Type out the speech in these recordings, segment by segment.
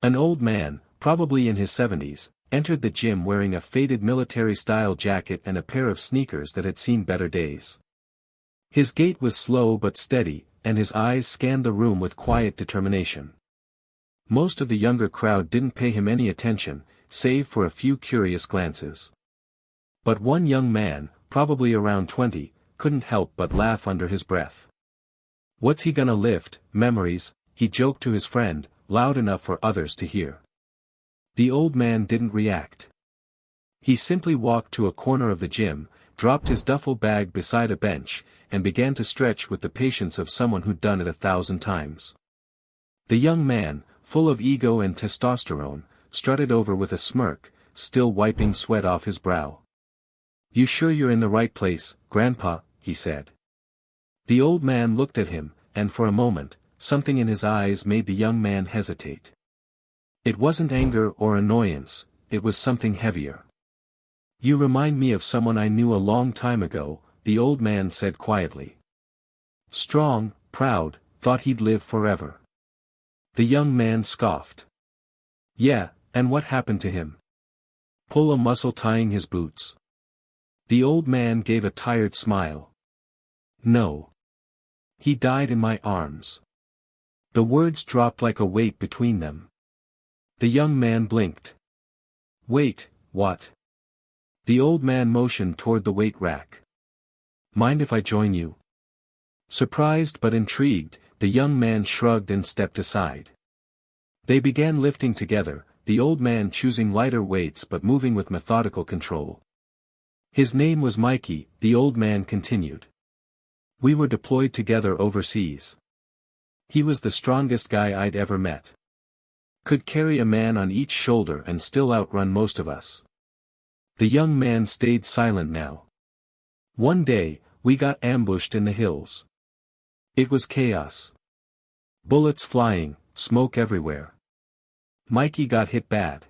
An old man, probably in his 70s, entered the gym wearing a faded military-style jacket and a pair of sneakers that had seen better days. His gait was slow but steady, and his eyes scanned the room with quiet determination. Most of the younger crowd didn't pay him any attention, save for a few curious glances. But one young man, probably around 20, couldn't help but laugh under his breath. "What's he gonna lift, memories?" he joked to his friend, loud enough for others to hear. The old man didn't react. He simply walked to a corner of the gym, dropped his duffel bag beside a bench, and began to stretch with the patience of someone who'd done it 1,000 times. The young man, full of ego and testosterone, strutted over with a smirk, still wiping sweat off his brow. "You sure you're in the right place, Grandpa?" he said. The old man looked at him, and for a moment, something in his eyes made the young man hesitate. It wasn't anger or annoyance, it was something heavier. "You remind me of someone I knew a long time ago," the old man said quietly. "Strong, proud, thought he'd live forever." The young man scoffed. "Yeah, and what happened to him? Pull a muscle tying his boots?" The old man gave a tired smile. "No. He died in my arms." The words dropped like a weight between them. The young man blinked. "Wait, what?" The old man motioned toward the weight rack. "Mind if I join you?" Surprised but intrigued, the young man shrugged and stepped aside. They began lifting together, the old man choosing lighter weights but moving with methodical control. "His name was Mikey," the old man continued. "We were deployed together overseas. He was the strongest guy I'd ever met. Could carry a man on each shoulder and still outrun most of us." The young man stayed silent now. "One day, we got ambushed in the hills. It was chaos. Bullets flying, smoke everywhere. Mikey got hit bad.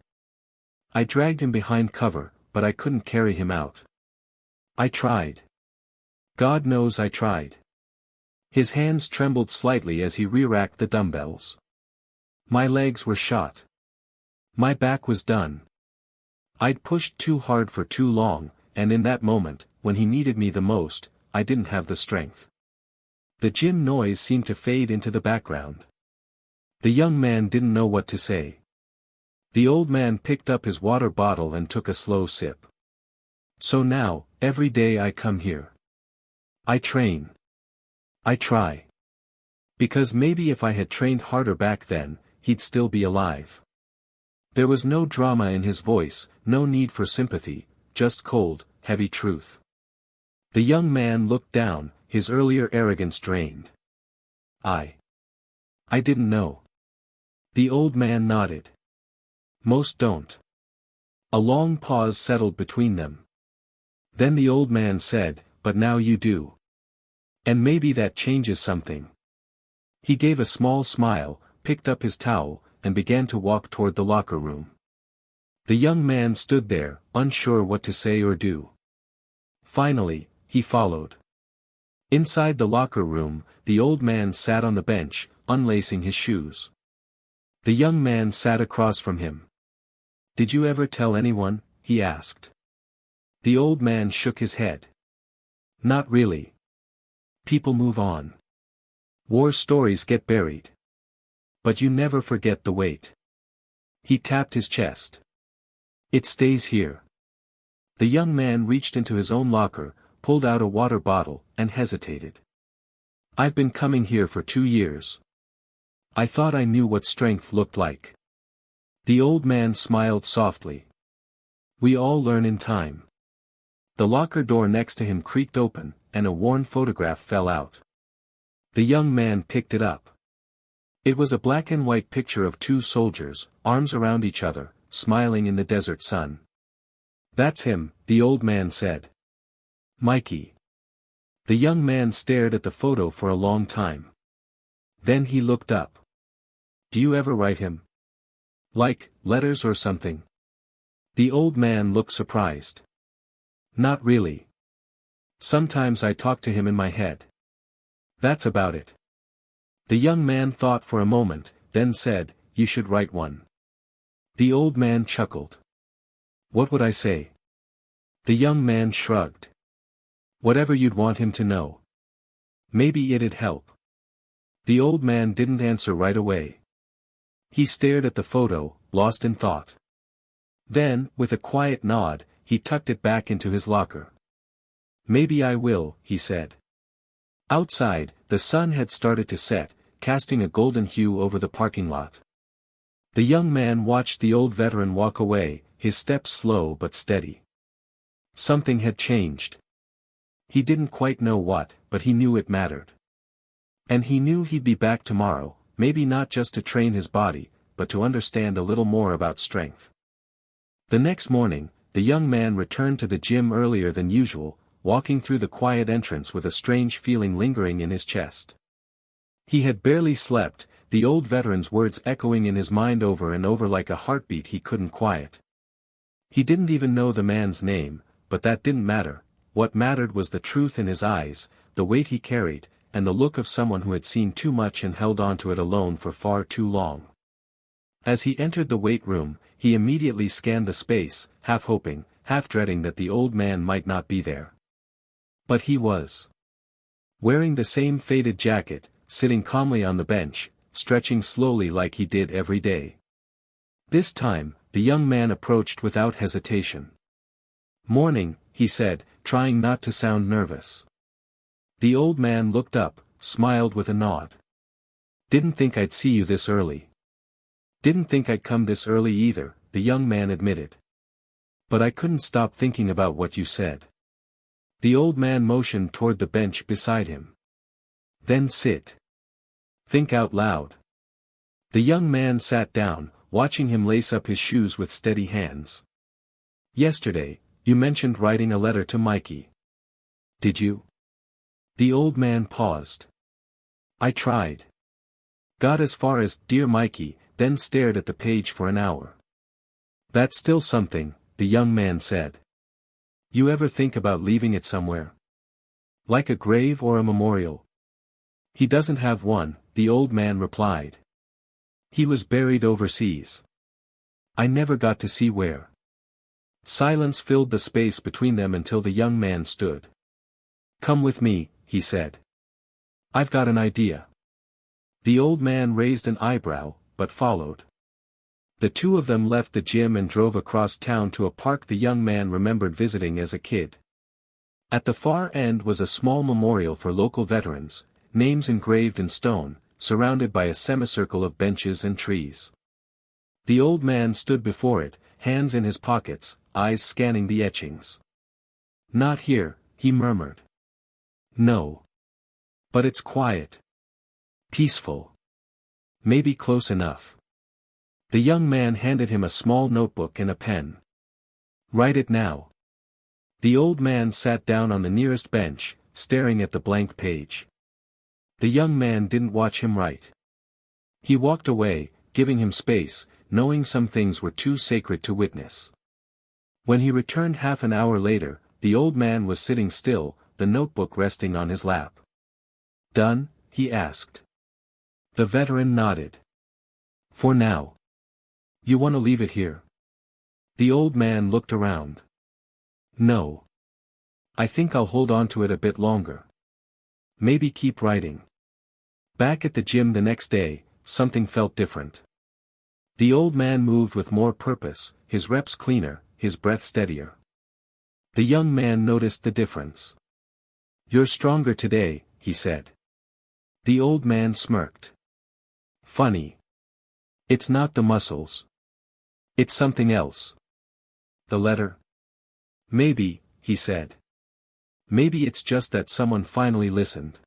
I dragged him behind cover, but I couldn't carry him out. I tried. God knows I tried." His hands trembled slightly as he re-racked the dumbbells. "My legs were shot. My back was done. I'd pushed too hard for too long, and in that moment, when he needed me the most, I didn't have the strength." The gym noise seemed to fade into the background. The young man didn't know what to say. The old man picked up his water bottle and took a slow sip. "So now, every day I come here. I train. I try. Because maybe if I had trained harder back then, he'd still be alive." There was no drama in his voice, no need for sympathy, just cold, heavy truth. The young man looked down, his earlier arrogance drained. I didn't know." The old man nodded. "Most don't." A long pause settled between them. Then the old man said, "But now you do. And maybe that changes something." He gave a small smile, picked up his towel, and began to walk toward the locker room. The young man stood there, unsure what to say or do. Finally, he followed. Inside the locker room, the old man sat on the bench, unlacing his shoes. The young man sat across from him. "Did you ever tell anyone?" he asked. The old man shook his head. "Not really. People move on. War stories get buried. But you never forget the weight." He tapped his chest. "It stays here." The young man reached into his own locker, pulled out a water bottle, and hesitated. "I've been coming here for 2 years. I thought I knew what strength looked like." The old man smiled softly. "We all learn in time." The locker door next to him creaked open, and a worn photograph fell out. The young man picked it up. It was a black and white picture of 2 soldiers, arms around each other, smiling in the desert sun. "That's him," the old man said. "Mikey." The young man stared at the photo for a long time. Then he looked up. "Do you ever write him? Like, letters or something?" The old man looked surprised. "Not really. Sometimes I talk to him in my head. That's about it." The young man thought for a moment, then said, "You should write one." The old man chuckled. What would I say? The young man shrugged. Whatever you'd want him to know. Maybe it'd help. The old man didn't answer right away. He stared at the photo, lost in thought. Then, with a quiet nod, he tucked it back into his locker. Maybe I will, he said. Outside, the sun had started to set, casting a golden hue over the parking lot. The young man watched the old veteran walk away, his steps slow but steady. Something had changed. He didn't quite know what, but he knew it mattered. And he knew he'd be back tomorrow, maybe not just to train his body, but to understand a little more about strength. The next morning, the young man returned to the gym earlier than usual, walking through the quiet entrance with a strange feeling lingering in his chest. He had barely slept, the old veteran's words echoing in his mind over and over like a heartbeat he couldn't quiet. He didn't even know the man's name, but that didn't matter. What mattered was the truth in his eyes, the weight he carried, and the look of someone who had seen too much and held on to it alone for far too long. As he entered the weight room, he immediately scanned the space, half hoping, half dreading that the old man might not be there. But he was. Wearing the same faded jacket, sitting calmly on the bench, stretching slowly like he did every day. This time, the young man approached without hesitation. "Morning," he said, trying not to sound nervous. The old man looked up, smiled with a nod. "Didn't think I'd see you this early." "Didn't think I'd come this early either," the young man admitted. "But I couldn't stop thinking about what you said." The old man motioned toward the bench beside him. "Then sit. Think out loud." The young man sat down, watching him lace up his shoes with steady hands. "Yesterday, you mentioned writing a letter to Mikey. Did you?" The old man paused. "I tried. Got as far as 'Dear Mikey,' then stared at the page for an hour." "That's still something," the young man said. "You ever think about leaving it somewhere? Like a grave or a memorial?" "He doesn't have one," the old man replied. "He was buried overseas. I never got to see where." Silence filled the space between them until the young man stood. "Come with me," he said. "I've got an idea." The old man raised an eyebrow, but followed. The two of them left the gym and drove across town to a park the young man remembered visiting as a kid. At the far end was a small memorial for local veterans, names engraved in stone, surrounded by a semicircle of benches and trees. The old man stood before it, hands in his pockets, eyes scanning the etchings. "Not here," he murmured. "No. But it's quiet. Peaceful. Maybe close enough." The young man handed him a small notebook and a pen. "Write it now." The old man sat down on the nearest bench, staring at the blank page. The young man didn't watch him write. He walked away, giving him space, knowing some things were too sacred to witness. When he returned half an hour later, the old man was sitting still, the notebook resting on his lap. "Done?" he asked. The veteran nodded. "For now. You want to leave it here?" The old man looked around. "No. I think I'll hold on to it a bit longer. Maybe keep writing." Back at the gym the next day, something felt different. The old man moved with more purpose, his reps cleaner, his breath steadier. The young man noticed the difference. "You're stronger today," he said. The old man smirked. "Funny. It's not the muscles. It's something else." "The letter?" "Maybe," he said. "Maybe it's just that someone finally listened."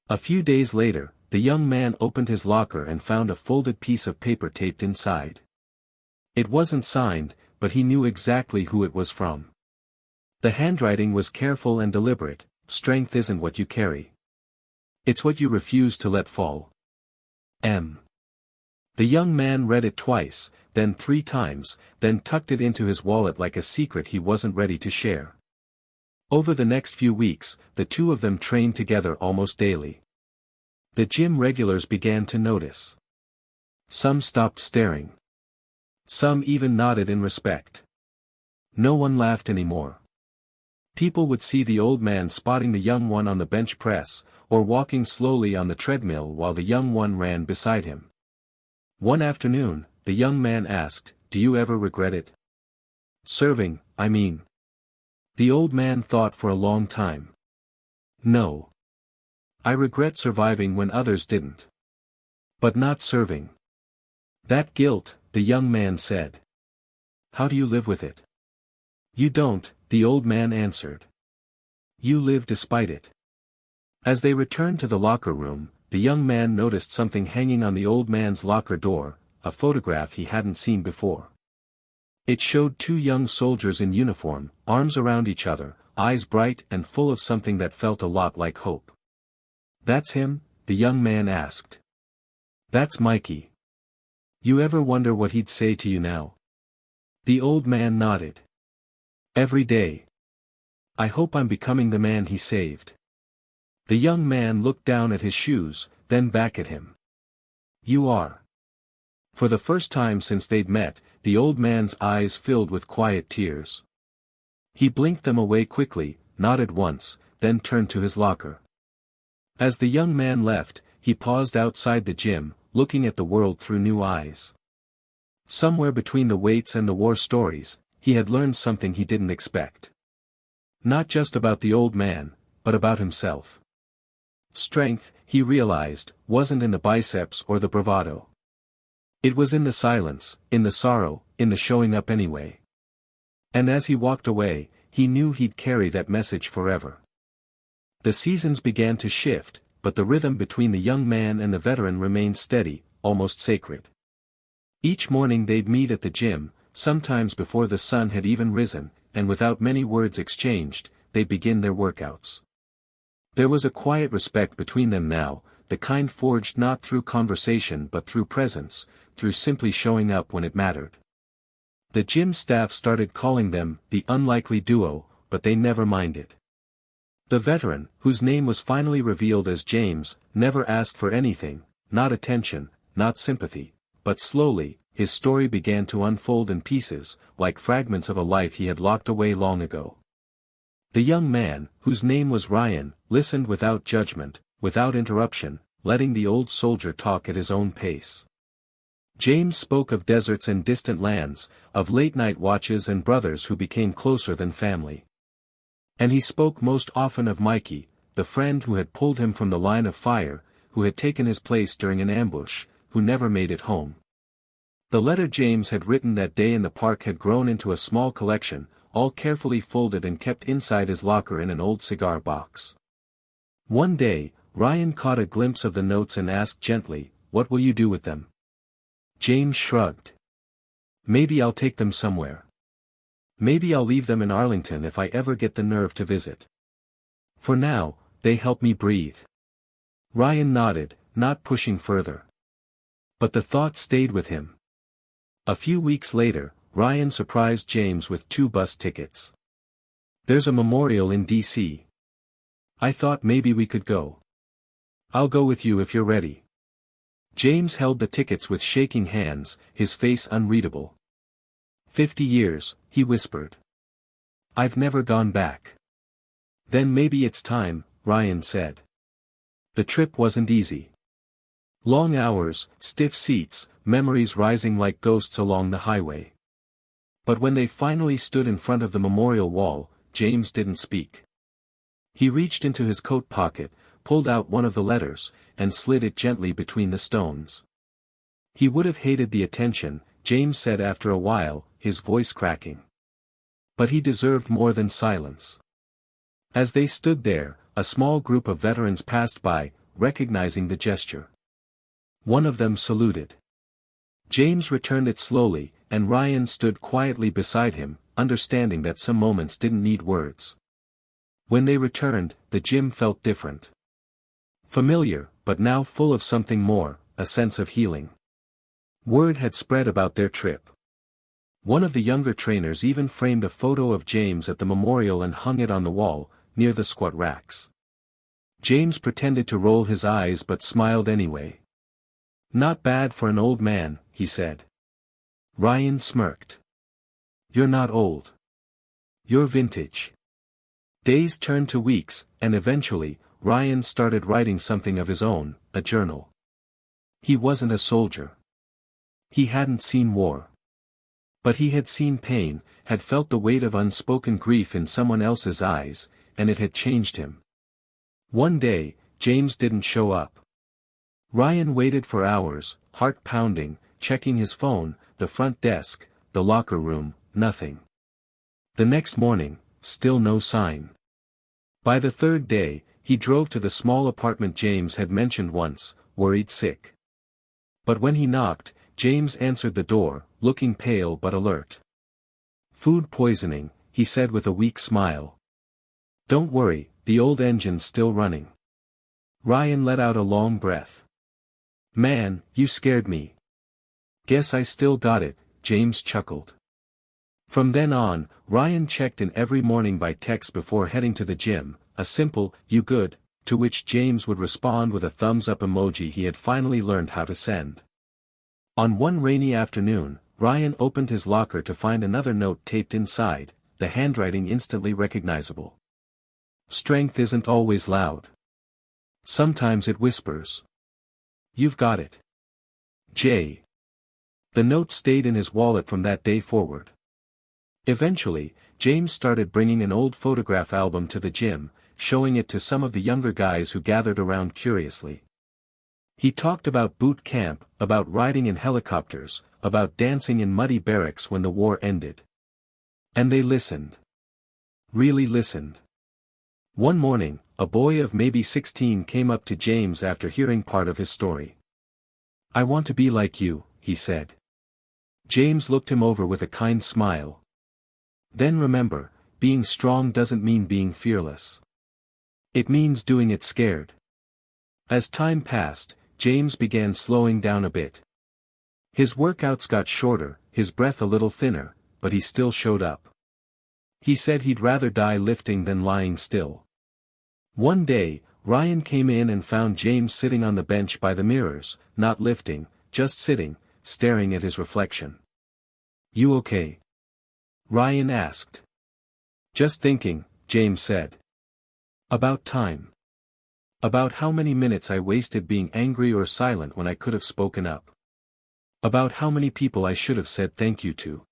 A few days later, the young man opened his locker and found a folded piece of paper taped inside. It wasn't signed, but he knew exactly who it was from. The handwriting was careful and deliberate. "Strength isn't what you carry. It's what you refuse to let fall. M." The young man read it twice, then 3 times, then tucked it into his wallet like a secret he wasn't ready to share. Over the next few weeks, the two of them trained together almost daily. The gym regulars began to notice. Some stopped staring. Some even nodded in respect. No one laughed anymore. People would see the old man spotting the young one on the bench press, or walking slowly on the treadmill while the young one ran beside him. One afternoon, the young man asked, "Do you ever regret it?" "Serving, I mean." The old man thought for a long time. "No. I regret surviving when others didn't. But not serving. That guilt," the young man said. "How do you live with it?" "You don't," the old man answered. "You live despite it." As they returned to the locker room, the young man noticed something hanging on the old man's locker door, a photograph he hadn't seen before. It showed two young soldiers in uniform, arms around each other, eyes bright and full of something that felt a lot like hope. "That's him?" the young man asked. "That's Mikey. You ever wonder what he'd say to you now?" The old man nodded. "Every day. I hope I'm becoming the man he saved." The young man looked down at his shoes, then back at him. "You are." For the first time since they'd met, the old man's eyes filled with quiet tears. He blinked them away quickly, nodded once, then turned to his locker. As the young man left, he paused outside the gym, looking at the world through new eyes. Somewhere between the weights and the war stories, he had learned something he didn't expect. Not just about the old man, but about himself. Strength, he realized, wasn't in the biceps or the bravado. It was in the silence, in the sorrow, in the showing up anyway. And as he walked away, he knew he'd carry that message forever. The seasons began to shift, but the rhythm between the young man and the veteran remained steady, almost sacred. Each morning they'd meet at the gym, sometimes before the sun had even risen, and without many words exchanged, they'd begin their workouts. There was a quiet respect between them now, the kind forged not through conversation but through presence, through simply showing up when it mattered. The gym staff started calling them the unlikely duo, but they never minded. The veteran, whose name was finally revealed as James, never asked for anything, not attention, not sympathy, but slowly, his story began to unfold in pieces, like fragments of a life he had locked away long ago. The young man, whose name was Ryan, listened without judgment, without interruption, letting the old soldier talk at his own pace. James spoke of deserts and distant lands, of late-night watches and brothers who became closer than family. And he spoke most often of Mikey, the friend who had pulled him from the line of fire, who had taken his place during an ambush, who never made it home. The letter James had written that day in the park had grown into a small collection, all carefully folded and kept inside his locker in an old cigar box. One day, Ryan caught a glimpse of the notes and asked gently, "What will you do with them?" James shrugged. "Maybe I'll take them somewhere. Maybe I'll leave them in Arlington if I ever get the nerve to visit. For now, they help me breathe." Ryan nodded, not pushing further. But the thought stayed with him. A few weeks later, Ryan surprised James with 2 bus tickets. "There's a memorial in D.C. I thought maybe we could go. I'll go with you if you're ready." James held the tickets with shaking hands, his face unreadable. 50 years, he whispered. "I've never gone back." "Then maybe it's time," Ryan said. The trip wasn't easy. Long hours, stiff seats, memories rising like ghosts along the highway. But when they finally stood in front of the memorial wall, James didn't speak. He reached into his coat pocket, pulled out one of the letters, and slid it gently between the stones. He would have hated the attention, James said after a while, his voice cracking. But he deserved more than silence. As they stood there, a small group of veterans passed by, recognizing the gesture. One of them saluted. James returned it slowly, and Ryan stood quietly beside him, understanding that some moments didn't need words. When they returned, the gym felt different. Familiar, but now full of something more, a sense of healing. Word had spread about their trip. One of the younger trainers even framed a photo of James at the memorial and hung it on the wall, near the squat racks. James pretended to roll his eyes but smiled anyway. "Not bad for an old man," he said. Ryan smirked. You're not old. You're vintage. Days turned to weeks, and eventually, Ryan started writing something of his own, a journal. He wasn't a soldier. He hadn't seen war. But he had seen pain, had felt the weight of unspoken grief in someone else's eyes, and it had changed him. One day, James didn't show up. Ryan waited for hours, heart pounding, checking his phone, the front desk, the locker room, nothing. The next morning, still no sign. By the third day, he drove to the small apartment James had mentioned once, worried sick. But when he knocked, James answered the door, looking pale but alert. Food poisoning, he said with a weak smile. Don't worry, the old engine's still running. Ryan let out a long breath. Man, you scared me. Guess I still got it, James chuckled. From then on, Ryan checked in every morning by text before heading to the gym, a simple, "You good?" to which James would respond with a thumbs-up emoji he had finally learned how to send. On one rainy afternoon, Ryan opened his locker to find another note taped inside, the handwriting instantly recognizable. Strength isn't always loud. Sometimes it whispers. You've got it. J. The note stayed in his wallet from that day forward. Eventually, James started bringing an old photograph album to the gym, showing it to some of the younger guys who gathered around curiously. He talked about boot camp, about riding in helicopters, about dancing in muddy barracks when the war ended. And they listened. Really listened. One morning, a boy of maybe 16 came up to James after hearing part of his story. I want to be like you, he said. James looked him over with a kind smile. Then remember, being strong doesn't mean being fearless. It means doing it scared. As time passed, James began slowing down a bit. His workouts got shorter, his breath a little thinner, but he still showed up. He said he'd rather die lifting than lying still. One day, Ryan came in and found James sitting on the bench by the mirrors, not lifting, just sitting, staring at his reflection. You okay? Ryan asked. Just thinking, James said. About time. About how many minutes I wasted being angry or silent when I could have spoken up. About how many people I should have said thank you to.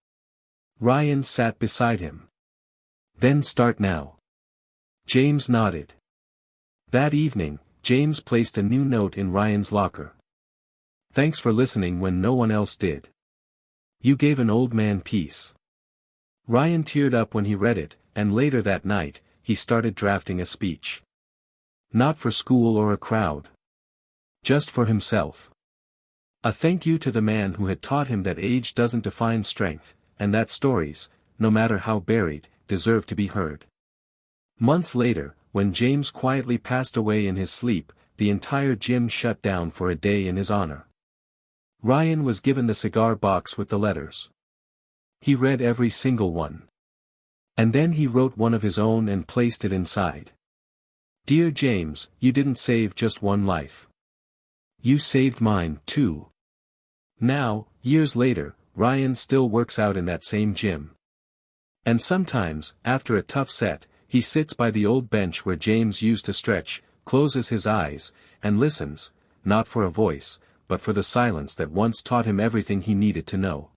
Ryan sat beside him. Then start now. James nodded. That evening, James placed a new note in Ryan's locker. Thanks for listening when no one else did. You gave an old man peace. Ryan teared up when he read it, and later that night, he started drafting a speech. Not for school or a crowd. Just for himself. A thank you to the man who had taught him that age doesn't define strength, and that stories, no matter how buried, deserve to be heard. Months later, when James quietly passed away in his sleep, the entire gym shut down for a day in his honor. Ryan was given the cigar box with the letters. He read every single one. And then he wrote one of his own and placed it inside. Dear James, you didn't save just one life. You saved mine, too. Now, years later, Ryan still works out in that same gym. And sometimes, after a tough set, he sits by the old bench where James used to stretch, closes his eyes, and listens, not for a voice, but for the silence that once taught him everything he needed to know.